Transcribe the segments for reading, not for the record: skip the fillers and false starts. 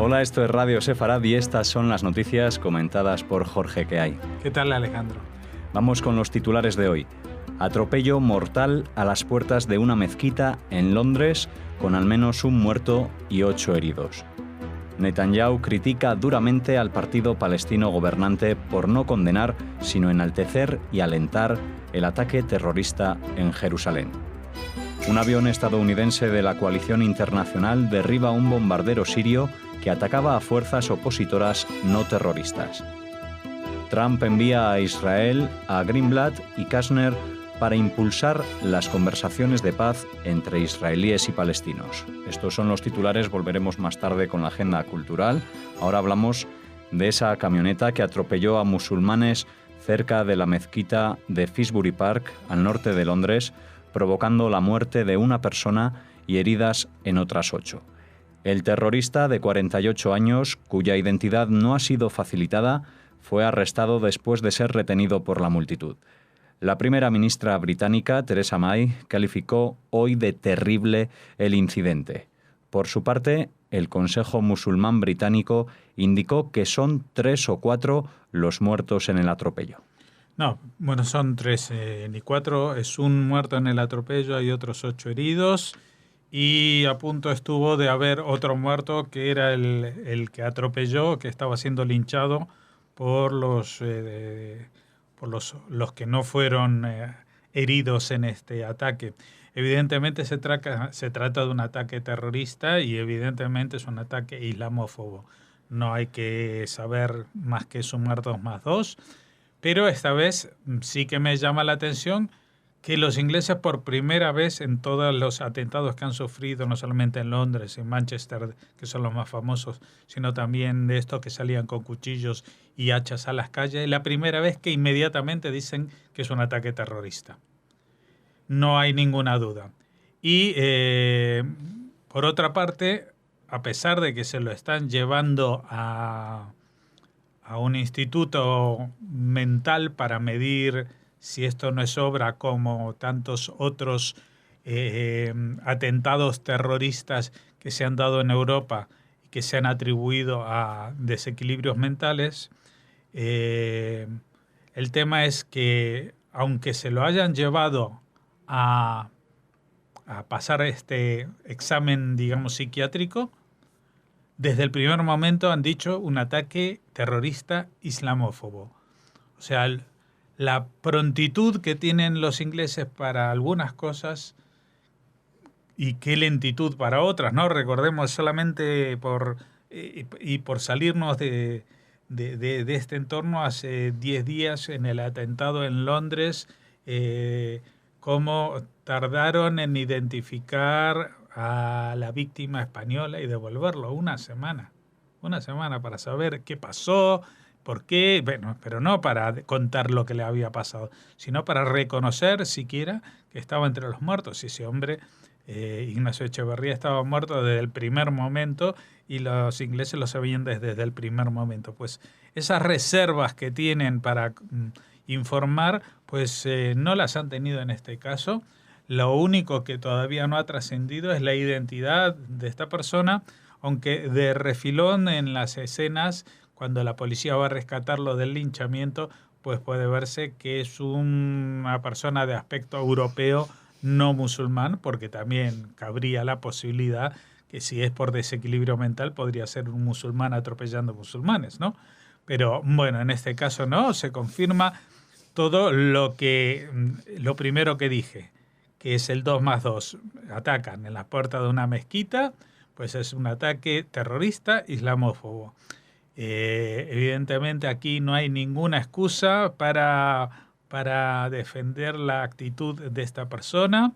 Hola, esto es Radio Sefarad y estas son las noticias comentadas por Jorge Queay. ¿Qué tal, Alejandro? Vamos con los titulares de hoy. Atropello mortal a las puertas de una mezquita en Londres, con al menos un muerto y 8 heridos. Netanyahu critica duramente al partido palestino gobernante por no condenar, sino enaltecer y alentar el ataque terrorista en Jerusalén. Un avión estadounidense de la coalición internacional derriba un bombardero sirio que atacaba a fuerzas opositoras no terroristas. Trump envía a Israel a Greenblatt y Kastner para impulsar las conversaciones de paz entre israelíes y palestinos. Estos son los titulares, volveremos más tarde con la agenda cultural. Ahora hablamos de esa camioneta que atropelló a musulmanes cerca de la mezquita de Finsbury Park, al norte de Londres, provocando la muerte de una persona y heridas en otras 8. El terrorista de 48 años, cuya identidad no ha sido facilitada, fue arrestado después de ser retenido por la multitud. La primera ministra británica, Theresa May, calificó hoy de terrible el incidente. Por su parte, el Consejo Musulmán británico indicó que son 3 o 4 los muertos en el atropello. No, bueno, son 3 ni 4. Es un muerto en el atropello, hay otros 8 heridos. Y a punto estuvo de haber otro muerto que era el que atropelló, que estaba siendo linchado por los que no fueron heridos en este ataque. Evidentemente se trata de un ataque terrorista y evidentemente es un ataque islamófobo. No hay que saber más que sumar 2 más 2, pero esta vez sí que me llama la atención que los ingleses por primera vez en todos los atentados que han sufrido, no solamente en Londres, en Manchester, que son los más famosos, sino también de estos que salían con cuchillos y hachas a las calles, es la primera vez que inmediatamente dicen que es un ataque terrorista. No hay ninguna duda. Y por otra parte, a pesar de que se lo están llevando a un instituto mental para medir si esto no es obra como tantos otros atentados terroristas que se han dado en Europa y que se han atribuido a desequilibrios mentales, el tema es que aunque se lo hayan llevado a pasar este examen, digamos, psiquiátrico, desde el primer momento han dicho un ataque terrorista islamófobo. O sea, la prontitud que tienen los ingleses para algunas cosas y qué lentitud para otras, ¿no? Recordemos solamente por salirnos de este entorno, hace 10 días en el atentado en Londres, cómo tardaron en identificar a la víctima española y devolverlo una semana para saber qué pasó, por qué, bueno, pero no para contar lo que le había pasado, sino para reconocer siquiera que estaba entre los muertos. Y ese hombre, Ignacio Echeverría, estaba muerto desde el primer momento y los ingleses lo sabían desde el primer momento. Pues esas reservas que tienen para informar, pues no las han tenido en este caso. Lo único que todavía no ha trascendido es la identidad de esta persona, aunque de refilón en las escenas, cuando la policía va a rescatarlo del linchamiento, pues puede verse que es una persona de aspecto europeo no musulmán, porque también cabría la posibilidad que si es por desequilibrio mental podría ser un musulmán atropellando musulmanes, ¿no? Pero bueno, en este caso no, se confirma todo lo primero que dije, que es el 2 más 2. Atacan en la puerta de una mezquita, pues es un ataque terrorista islamófobo. Evidentemente aquí no hay ninguna excusa para defender la actitud de esta persona,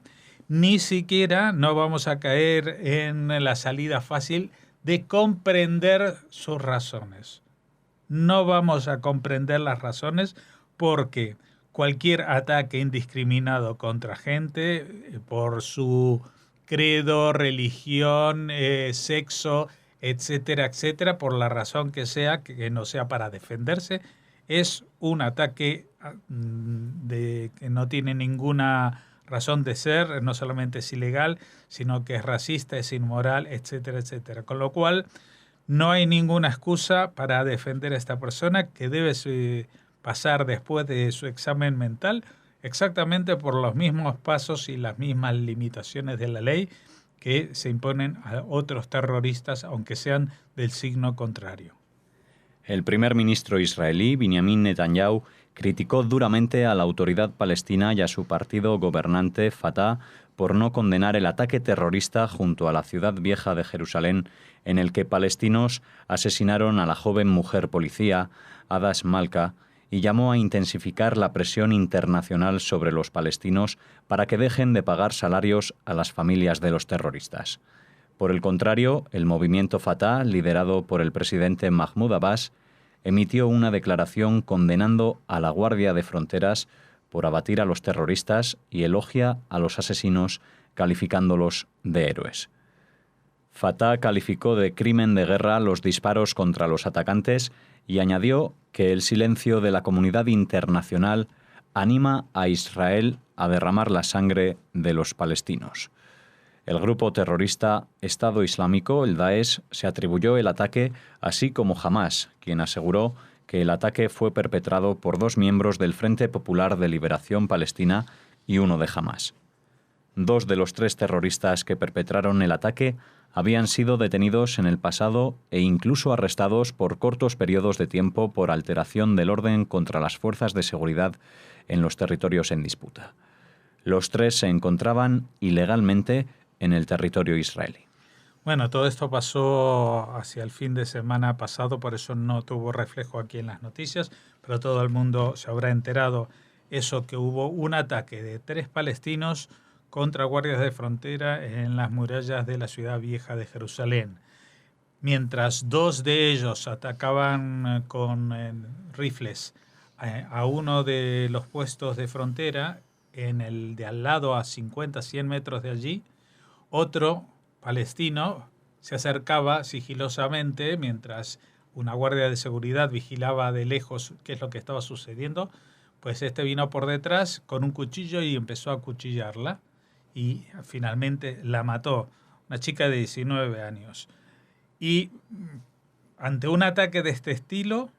ni siquiera no vamos a caer en la salida fácil de comprender sus razones. No vamos a comprender las razones porque cualquier ataque indiscriminado contra gente por su credo, religión, sexo, etcétera, etcétera, por la razón que sea, que no sea para defenderse, es un ataque que no tiene ninguna razón de ser, no solamente es ilegal, sino que es racista, es inmoral, etcétera, etcétera. Con lo cual, No hay ninguna excusa para defender a esta persona que debe pasar después de su examen mental exactamente por los mismos pasos y las mismas limitaciones de la ley que se imponen a otros terroristas, aunque sean del signo contrario. El primer ministro israelí, Benjamin Netanyahu, criticó duramente a la autoridad palestina y a su partido gobernante, Fatah, por no condenar el ataque terrorista junto a la ciudad vieja de Jerusalén, en el que palestinos asesinaron a la joven mujer policía, Adas Malka, y llamó a intensificar la presión internacional sobre los palestinos para que dejen de pagar salarios a las familias de los terroristas. Por el contrario, el movimiento Fatah, liderado por el presidente Mahmoud Abbas, emitió una declaración condenando a la Guardia de Fronteras por abatir a los terroristas y elogia a los asesinos, calificándolos de héroes. Fatah calificó de crimen de guerra los disparos contra los atacantes y añadió que el silencio de la comunidad internacional anima a Israel a derramar la sangre de los palestinos. El grupo terrorista Estado Islámico, el Daesh, se atribuyó el ataque, así como Hamás, quien aseguró que el ataque fue perpetrado por 2 miembros del Frente Popular de Liberación Palestina y uno de Hamás. 2 de los 3 terroristas que perpetraron el ataque habían sido detenidos en el pasado e incluso arrestados por cortos periodos de tiempo por alteración del orden contra las fuerzas de seguridad en los territorios en disputa. Los 3 se encontraban ilegalmente en el territorio israelí. Bueno, todo esto pasó hacia el fin de semana pasado, por eso no tuvo reflejo aquí en las noticias, pero todo el mundo se habrá enterado eso, que hubo un ataque de 3 palestinos contra guardias de frontera en las murallas de la ciudad vieja de Jerusalén. Mientras 2 de ellos atacaban con rifles a uno de los puestos de frontera, en el de al lado, a 50, 100 metros de allí, otro palestino se acercaba sigilosamente mientras una guardia de seguridad vigilaba de lejos qué es lo que estaba sucediendo. Pues este vino por detrás con un cuchillo y empezó a acuchillarla y finalmente la mató, una chica de 19 años. Y ante un ataque de este estilo,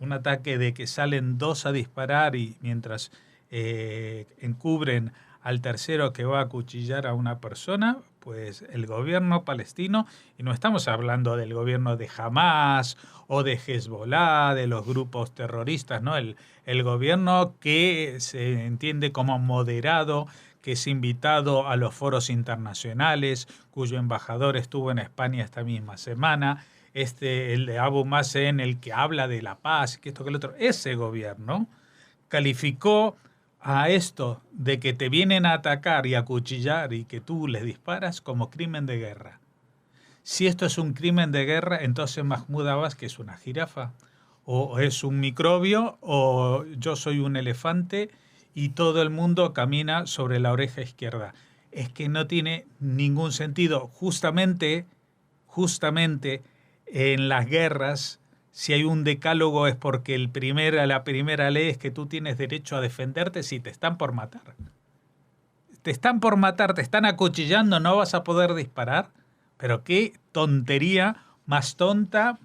un ataque de que salen 2 a disparar y mientras encubren al tercero que va a acuchillar a una persona, pues el gobierno palestino, y no estamos hablando del gobierno de Hamás o de Hezbollah, de los grupos terroristas, ¿no? El gobierno que se entiende como moderado, que es invitado a los foros internacionales, cuyo embajador estuvo en España esta misma semana, el de Abu Mazen, el que habla de la paz, que esto, que lo otro, ese gobierno calificó a esto de que te vienen a atacar y a acuchillar y que tú les disparas como crimen de guerra. Si esto es un crimen de guerra, entonces Mahmoud Abbas, que es una jirafa, o es un microbio, o yo soy un elefante y todo el mundo camina sobre la oreja izquierda. Es que no tiene ningún sentido. Justamente en las guerras, si hay un decálogo es porque la primera ley es que tú tienes derecho a defenderte si te están por matar. Te están por matar, te están acuchillando, no vas a poder disparar. Pero qué tontería más tonta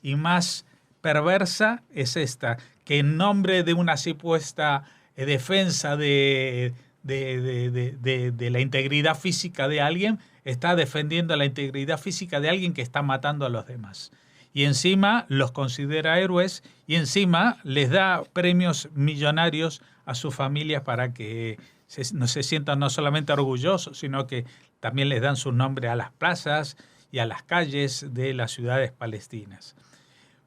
y más perversa es esta, que en nombre de una supuesta defensa de la integridad física de alguien, está defendiendo la integridad física de alguien que está matando a los demás. Y encima los considera héroes y encima les da premios millonarios a sus familias para que se sientan no solamente orgullosos, sino que también les dan su nombre a las plazas y a las calles de las ciudades palestinas.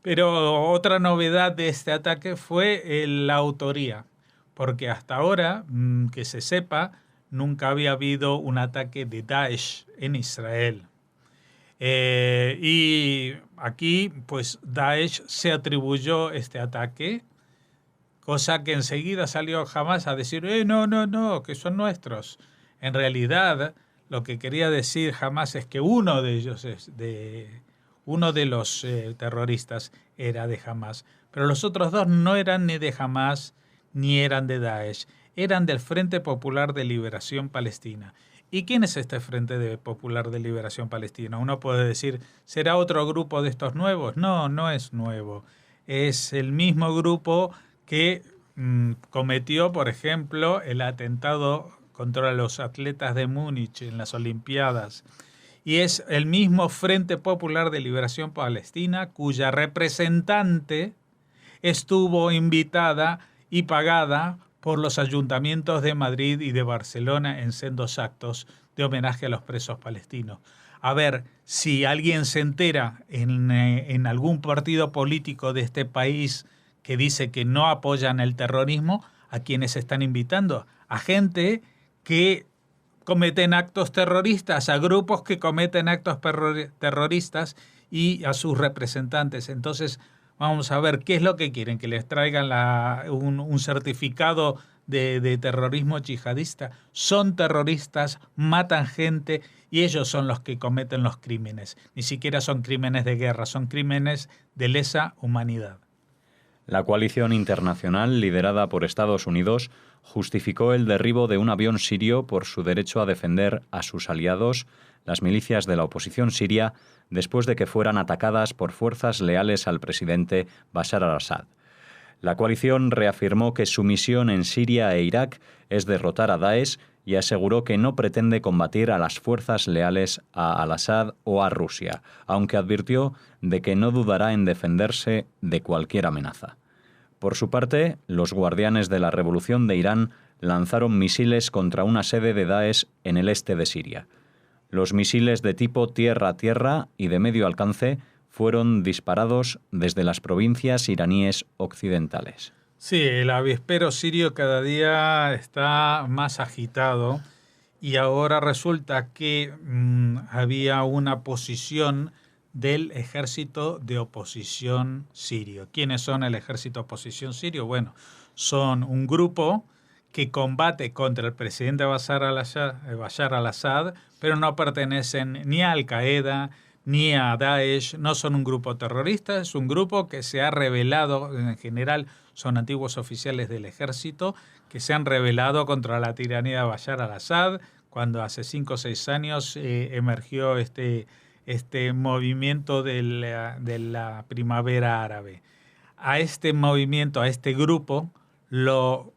Pero otra novedad de este ataque fue la autoría, porque hasta ahora, que se sepa, nunca había habido un ataque de Daesh en Israel. Y aquí, pues, Daesh se atribuyó este ataque, cosa que enseguida salió Hamás a decir, no, que son nuestros. En realidad, lo que quería decir Hamás es que uno de ellos uno de los terroristas era de Hamás, pero los otros 2 no eran ni de Hamás ni eran de Daesh, eran del Frente Popular de Liberación Palestina. ¿Y quién es este Frente Popular de Liberación Palestina? Uno puede decir, ¿será otro grupo de estos nuevos? No, no es nuevo. Es el mismo grupo que cometió, por ejemplo, el atentado contra los atletas de Múnich en las Olimpiadas. Y es el mismo Frente Popular de Liberación Palestina cuya representante estuvo invitada y pagada por los ayuntamientos de Madrid y de Barcelona en sendos actos de homenaje a los presos palestinos. A ver, si alguien se entera en algún partido político de este país que dice que no apoyan el terrorismo, ¿a quienes están invitando? A gente que cometen actos terroristas, a grupos que cometen actos terroristas y a sus representantes. Entonces, vamos a ver qué es lo que quieren, que les traigan un certificado de terrorismo yihadista. Son terroristas, matan gente y ellos son los que cometen los crímenes. Ni siquiera son crímenes de guerra, son crímenes de lesa humanidad. La coalición internacional, liderada por Estados Unidos, justificó el derribo de un avión sirio por su derecho a defender a sus aliados, las milicias de la oposición siria, después de que fueran atacadas por fuerzas leales al presidente Bashar al-Assad. La coalición reafirmó que su misión en Siria e Irak es derrotar a Daesh y aseguró que no pretende combatir a las fuerzas leales a al-Assad o a Rusia, aunque advirtió de que no dudará en defenderse de cualquier amenaza. Por su parte, los guardianes de la revolución de Irán lanzaron misiles contra una sede de Daesh en el este de Siria. Los misiles de tipo tierra-tierra y de medio alcance fueron disparados desde las provincias iraníes occidentales. Sí, el avispero sirio cada día está más agitado y ahora resulta que había una posición del ejército de oposición sirio. ¿Quiénes son el ejército de oposición sirio? Bueno, son un grupo que combate contra el presidente Bashar al-Assad, pero no pertenecen ni a Al-Qaeda ni a Daesh, no son un grupo terrorista, es un grupo que se ha rebelado, en general son antiguos oficiales del ejército, que se han rebelado contra la tiranía de Bashar al-Assad, cuando hace 5 o 6 años emergió este movimiento de la primavera árabe. A este movimiento, a este grupo, lo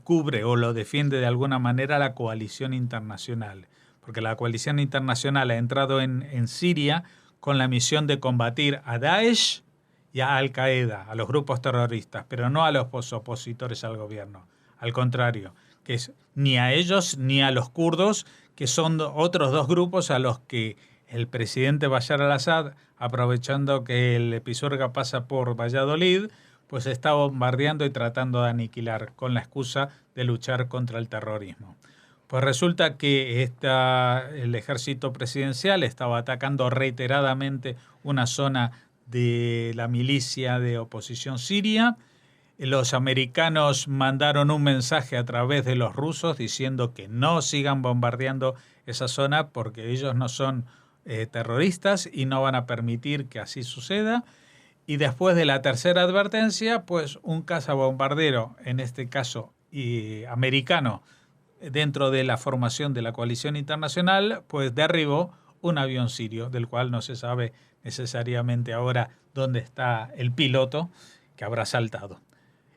cubre o lo defiende de alguna manera la coalición internacional, porque la coalición internacional ha entrado en Siria con la misión de combatir a Daesh y a Al-Qaeda, a los grupos terroristas, pero no a los opositores al gobierno. Al contrario, que es ni a ellos ni a los kurdos, que son otros dos grupos a los que el presidente Bashar al-Assad, aprovechando que el Pisuerga pasa por Valladolid, pues está bombardeando y tratando de aniquilar con la excusa de luchar contra el terrorismo. Pues resulta que el ejército presidencial estaba atacando reiteradamente una zona de la milicia de oposición siria. Los americanos mandaron un mensaje a través de los rusos diciendo que no sigan bombardeando esa zona porque ellos no son terroristas y no van a permitir que así suceda. Y después de la tercera advertencia, pues un cazabombardero, en este caso americano, dentro de la formación de la coalición internacional, pues derribó un avión sirio, del cual no se sabe necesariamente ahora dónde está el piloto que habrá saltado.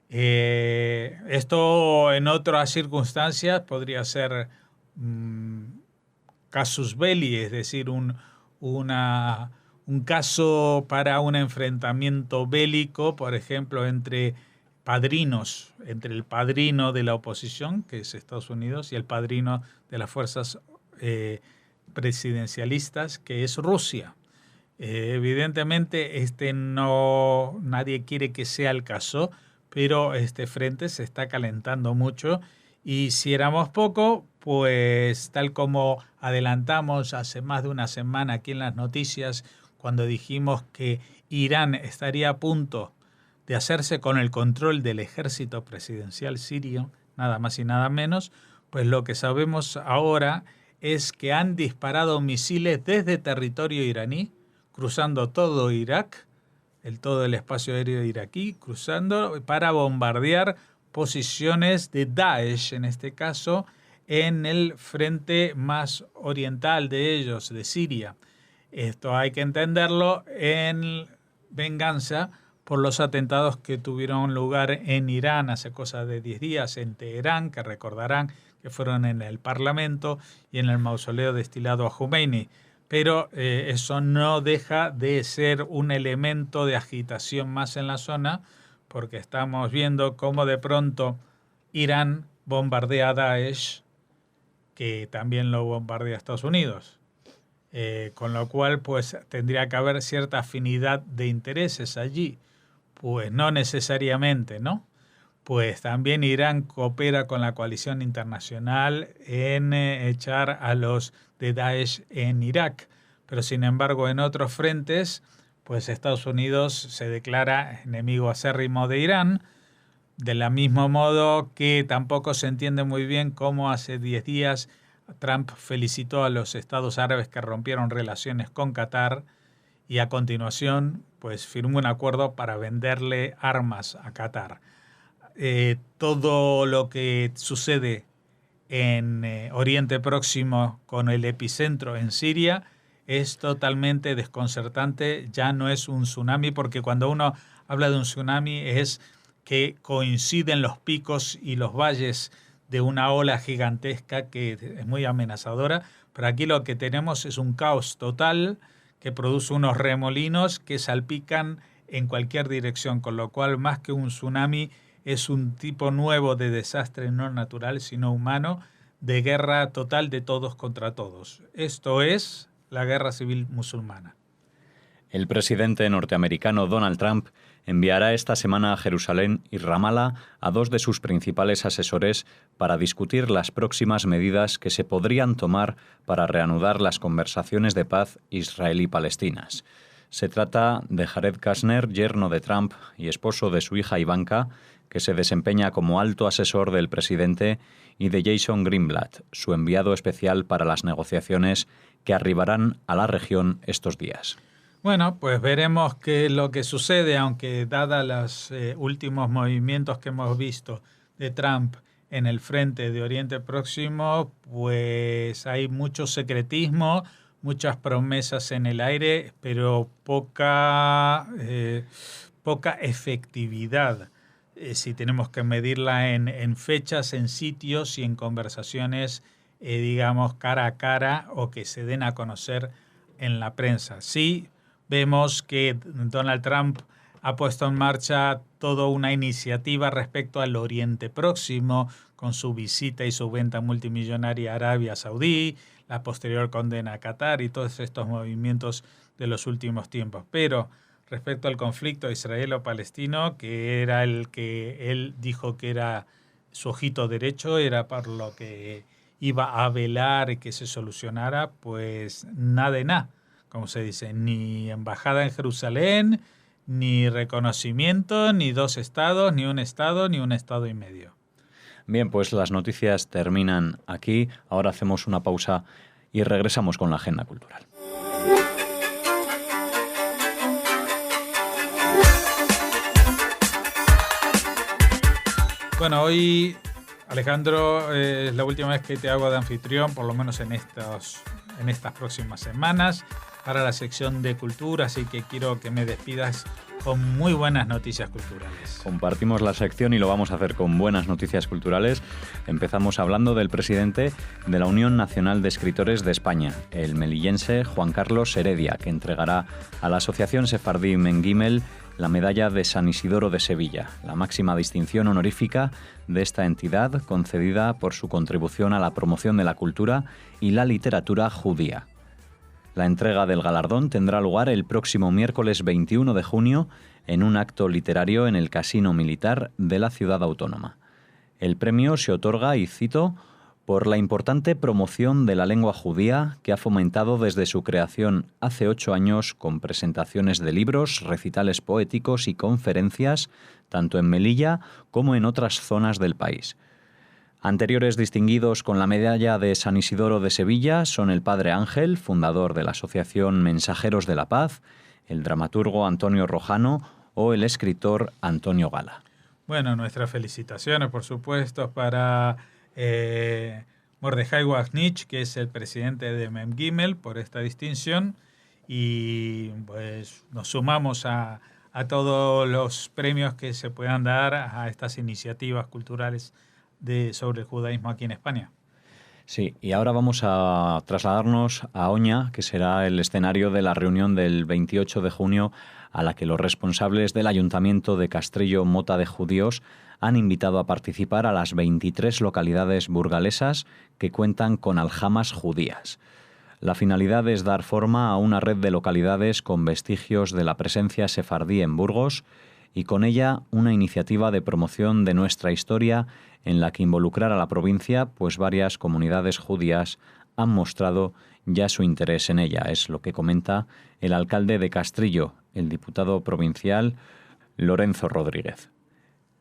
Esto en otras circunstancias podría ser casus belli, es decir, un caso para un enfrentamiento bélico, por ejemplo, entre padrinos, entre el padrino de la oposición, que es Estados Unidos, y el padrino de las fuerzas presidencialistas, que es Rusia. Evidentemente, nadie quiere que sea el caso, pero este frente se está calentando mucho y si éramos poco, pues tal como adelantamos hace más de una semana aquí en las noticias, cuando dijimos que Irán estaría a punto de hacerse con el control del ejército presidencial sirio, nada más y nada menos, pues lo que sabemos ahora es que han disparado misiles desde territorio iraní, cruzando todo Irak, todo el espacio aéreo iraquí, cruzando para bombardear posiciones de Daesh, en este caso, en el frente más oriental de ellos, de Siria. Esto hay que entenderlo en venganza por los atentados que tuvieron lugar en Irán hace cosa de 10 días, en Teherán, que recordarán que fueron en el Parlamento y en el mausoleo destinado a Khomeini. Pero eso no deja de ser un elemento de agitación más en la zona, porque estamos viendo cómo de pronto Irán bombardea a Daesh, que también lo bombardea Estados Unidos. Con lo cual, pues tendría que haber cierta afinidad de intereses allí. Pues no necesariamente, ¿no? Pues también Irán coopera con la coalición internacional en echar a los de Daesh en Irak. Pero sin embargo, en otros frentes, pues Estados Unidos se declara enemigo acérrimo de Irán, de la mismo modo que tampoco se entiende muy bien cómo hace 10 días Trump felicitó a los estados árabes que rompieron relaciones con Qatar y a continuación pues firmó un acuerdo para venderle armas a Qatar. Todo lo que sucede en Oriente Próximo con el epicentro en Siria es totalmente desconcertante, ya no es un tsunami, porque cuando uno habla de un tsunami es que coinciden los picos y los valles de una ola gigantesca que es muy amenazadora, pero aquí lo que tenemos es un caos total que produce unos remolinos que salpican en cualquier dirección, con lo cual más que un tsunami es un tipo nuevo de desastre no natural, sino humano, de guerra total de todos contra todos. Esto es la guerra civil musulmana. El presidente norteamericano Donald Trump enviará esta semana a Jerusalén y Ramallah a 2 de sus principales asesores para discutir las próximas medidas que se podrían tomar para reanudar las conversaciones de paz israelí-palestinas. Se trata de Jared Kushner, yerno de Trump y esposo de su hija Ivanka, que se desempeña como alto asesor del presidente, y de Jason Greenblatt, su enviado especial para las negociaciones que arribarán a la región estos días. Bueno, pues veremos qué es lo que sucede, aunque dada los últimos movimientos que hemos visto de Trump en el frente de Oriente Próximo, pues hay mucho secretismo, muchas promesas en el aire, pero poca efectividad. Si tenemos que medirla en fechas, en sitios y en conversaciones, digamos, cara a cara o que se den a conocer en la prensa. Sí, vemos que Donald Trump ha puesto en marcha toda una iniciativa respecto al Oriente Próximo, con su visita y su venta multimillonaria a Arabia Saudí, la posterior condena a Qatar y todos estos movimientos de los últimos tiempos. Pero respecto al conflicto israelo-palestino, que era el que él dijo que era su ojito derecho, era por lo que iba a velar que se solucionara, pues nada de nada, como se dice, ni embajada en Jerusalén, ni reconocimiento, ni 2 estados, ni un estado y medio. Bien, pues las noticias terminan aquí. Ahora hacemos una pausa y regresamos con la agenda cultural. Bueno, hoy, Alejandro, es la última vez que te hago de anfitrión, por lo menos en estas próximas semanas, para la sección de cultura, así que quiero que me despidas con muy buenas noticias culturales. Compartimos la sección y lo vamos a hacer con buenas noticias culturales. Empezamos hablando del presidente de la Unión Nacional de Escritores de España, el melillense Juan Carlos Heredia, que entregará a la Asociación Sefardí Mengímel la medalla de San Isidoro de Sevilla, la máxima distinción honorífica de esta entidad, concedida por su contribución a la promoción de la cultura y la literatura judía. La entrega del galardón tendrá lugar el próximo miércoles 21 de junio en un acto literario en el Casino Militar de la Ciudad Autónoma. El premio se otorga, y cito, por la importante promoción de la lengua judía que ha fomentado desde su creación hace 8 años con presentaciones de libros, recitales poéticos y conferencias, tanto en Melilla como en otras zonas del país. Anteriores distinguidos con la medalla de San Isidoro de Sevilla son el Padre Ángel, fundador de la Asociación Mensajeros de la Paz, el dramaturgo Antonio Rojano o el escritor Antonio Gala. Bueno, nuestras felicitaciones, por supuesto, para Mordejai Wagnish, que es el presidente de Mem Gimel, por esta distinción. Y pues nos sumamos a todos los premios que se puedan dar a estas iniciativas culturales sobre el judaísmo aquí en España. Sí, y ahora vamos a trasladarnos a Oña, que será el escenario de la reunión del 28 de junio a la que los responsables del Ayuntamiento de Castrillo Mota de Judíos han invitado a participar a las 23 localidades burgalesas que cuentan con aljamas judías. La finalidad es dar forma a una red de localidades con vestigios de la presencia sefardí en Burgos y con ella una iniciativa de promoción de nuestra historia en la que involucrar a la provincia, pues varias comunidades judías han mostrado ya su interés en ella. Es lo que comenta el alcalde de Castrillo, el diputado provincial Lorenzo Rodríguez.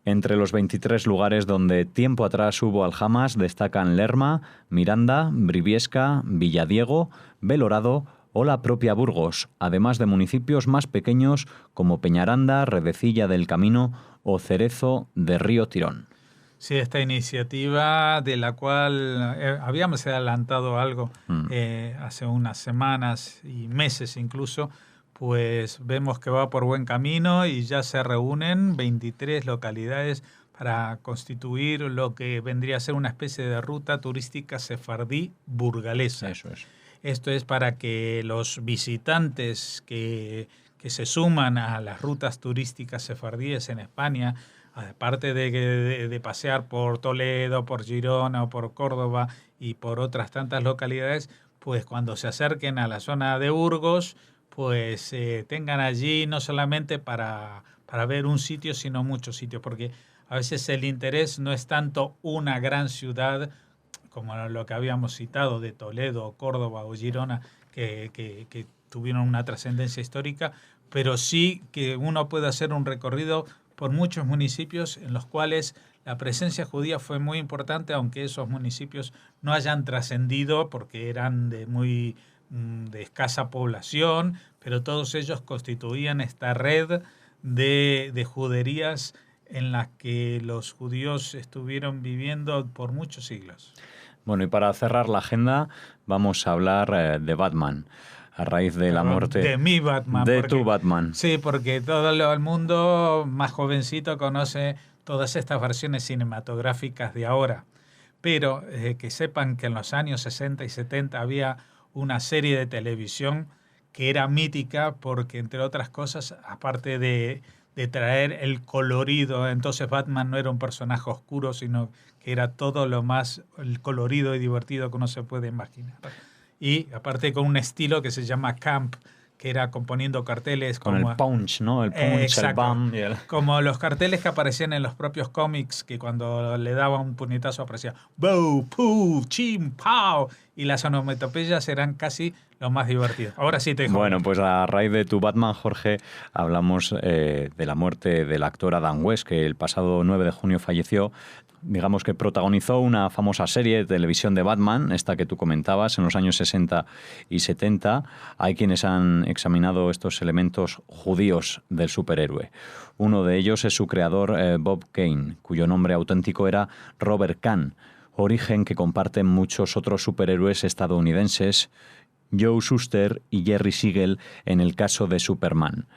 Entre los 23 lugares donde tiempo atrás hubo aljamas destacan Lerma, Miranda, Briviesca, Villadiego, Belorado o la propia Burgos, además de municipios más pequeños como Peñaranda, Redecilla del Camino o Cerezo de Río Tirón. Sí, esta iniciativa de la cual habíamos adelantado algo hace unas semanas y meses incluso, pues vemos que va por buen camino y ya se reúnen 23 localidades para constituir lo que vendría a ser una especie de ruta turística sefardí burgalesa. Eso es. Esto es para que los visitantes que se suman a las rutas turísticas sefardíes en España, aparte de pasear por Toledo, por Girona o por Córdoba y por otras tantas localidades, pues cuando se acerquen a la zona de Burgos, pues tengan allí no solamente para ver un sitio, sino muchos sitios, porque a veces el interés no es tanto una gran ciudad como lo que habíamos citado de Toledo, Córdoba o Girona, que tuvieron una trascendencia histórica, pero sí que uno puede hacer un recorrido por muchos municipios en los cuales la presencia judía fue muy importante, aunque esos municipios no hayan trascendido porque eran de escasa población, pero todos ellos constituían esta red de juderías en las que los judíos estuvieron viviendo por muchos siglos. Bueno, y para cerrar la agenda vamos a hablar de Batman, a raíz de la muerte de mi Batman. De tu Batman. Sí, porque todo el mundo más jovencito conoce todas estas versiones cinematográficas de ahora. Pero que sepan que en los años 60 y 70 había una serie de televisión que era mítica porque, entre otras cosas, aparte de traer el colorido, entonces Batman no era un personaje oscuro, sino que era todo lo más el colorido y divertido que uno se puede imaginar. Y aparte con un estilo que se llama camp, que era componiendo carteles con como el punch, ¿no? El punch, exacto, el bam. Como los carteles que aparecían en los propios cómics, que cuando le daba un puñetazo aparecía bow, poo, chim, pow, y las onomatopeyas eran casi lo más divertido. Ahora sí te dejo. Bueno, pues a raíz de tu Batman, Jorge, hablamos de la muerte del actor Adam West, que el pasado 9 de junio falleció. Digamos que protagonizó una famosa serie de televisión de Batman, esta que tú comentabas, en los años 60 y 70. Hay quienes han examinado estos elementos judíos del superhéroe. Uno de ellos es su creador, Bob Kane, cuyo nombre auténtico era Robert Kahn, origen que comparten muchos otros superhéroes estadounidenses, Joe Shuster y Jerry Siegel en el caso de Superman,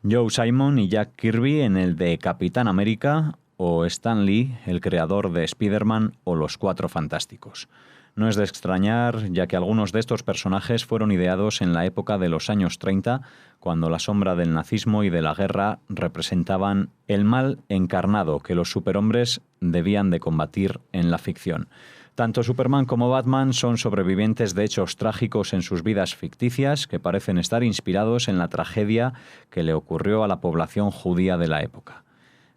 Joe Simon y Jack Kirby en el de Capitán América, o Stan Lee, el creador de Spider-Man o Los Cuatro Fantásticos. No es de extrañar, ya que algunos de estos personajes fueron ideados en la época de los años 30, cuando la sombra del nazismo y de la guerra representaban el mal encarnado que los superhombres debían de combatir en la ficción. Tanto Superman como Batman son sobrevivientes de hechos trágicos en sus vidas ficticias que parecen estar inspirados en la tragedia que le ocurrió a la población judía de la época.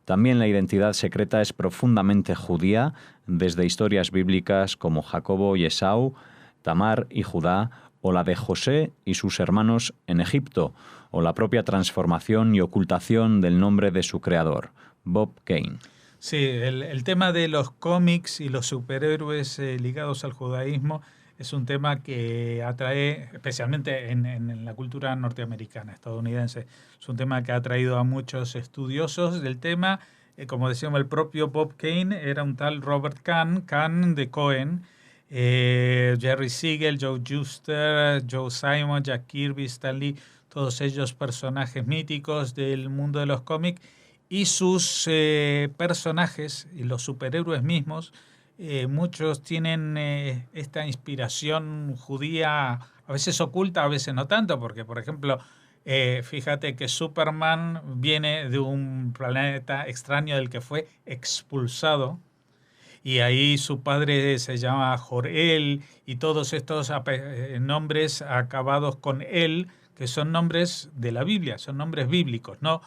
También la identidad secreta es profundamente judía, desde historias bíblicas como Jacobo y Esau, Tamar y Judá, o la de José y sus hermanos en Egipto, o la propia transformación y ocultación del nombre de su creador, Bob Kane. Sí, el tema de los cómics y los superhéroes ligados al judaísmo es un tema que atrae, especialmente en la cultura norteamericana, estadounidense. Es un tema que ha atraído a muchos estudiosos del tema. Como decíamos, el propio Bob Kane era un tal Robert Kahn de Cohen, Jerry Siegel, Joe Shuster, Joe Simon, Jack Kirby, Stan Lee, todos ellos personajes míticos del mundo de los cómics, y sus personajes y los superhéroes mismos, muchos tienen esta inspiración judía, a veces oculta, a veces no tanto, porque por ejemplo, fíjate que Superman viene de un planeta extraño del que fue expulsado, y ahí su padre se llama Jor-El, y todos estos nombres acabados con El, que son nombres de la Biblia, son nombres bíblicos, ¿no?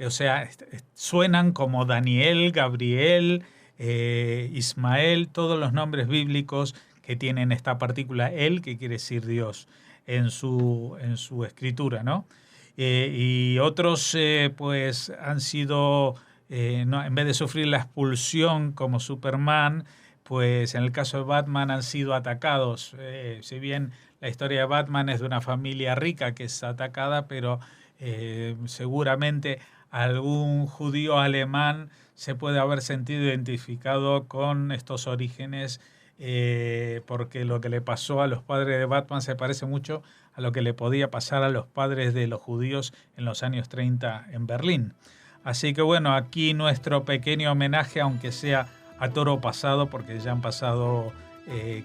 O sea, suenan como Daniel, Gabriel, Ismael, todos los nombres bíblicos que tienen esta partícula El, que quiere decir Dios, en su escritura, ¿no? Y otros pues han sido, no, en vez de sufrir la expulsión como Superman, pues en el caso de Batman han sido atacados. Si bien la historia de Batman es de una familia rica que es atacada, pero seguramente algún judío alemán se puede haber sentido identificado con estos orígenes, porque lo que le pasó a los padres de Batman se parece mucho a lo que le podía pasar a los padres de los judíos en los años 30 en Berlín. Así que bueno, aquí nuestro pequeño homenaje, aunque sea a toro pasado, porque ya han pasado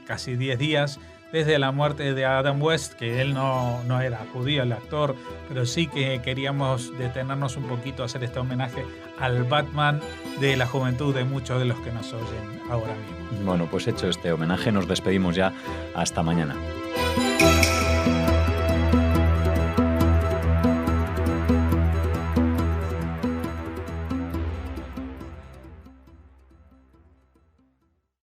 casi 10 días desde la muerte de Adam West, que él no era judío, el actor, pero sí que queríamos detenernos un poquito a hacer este homenaje al Batman de la juventud de muchos de los que nos oyen ahora mismo. Bueno, pues hecho este homenaje, nos despedimos ya. Hasta mañana.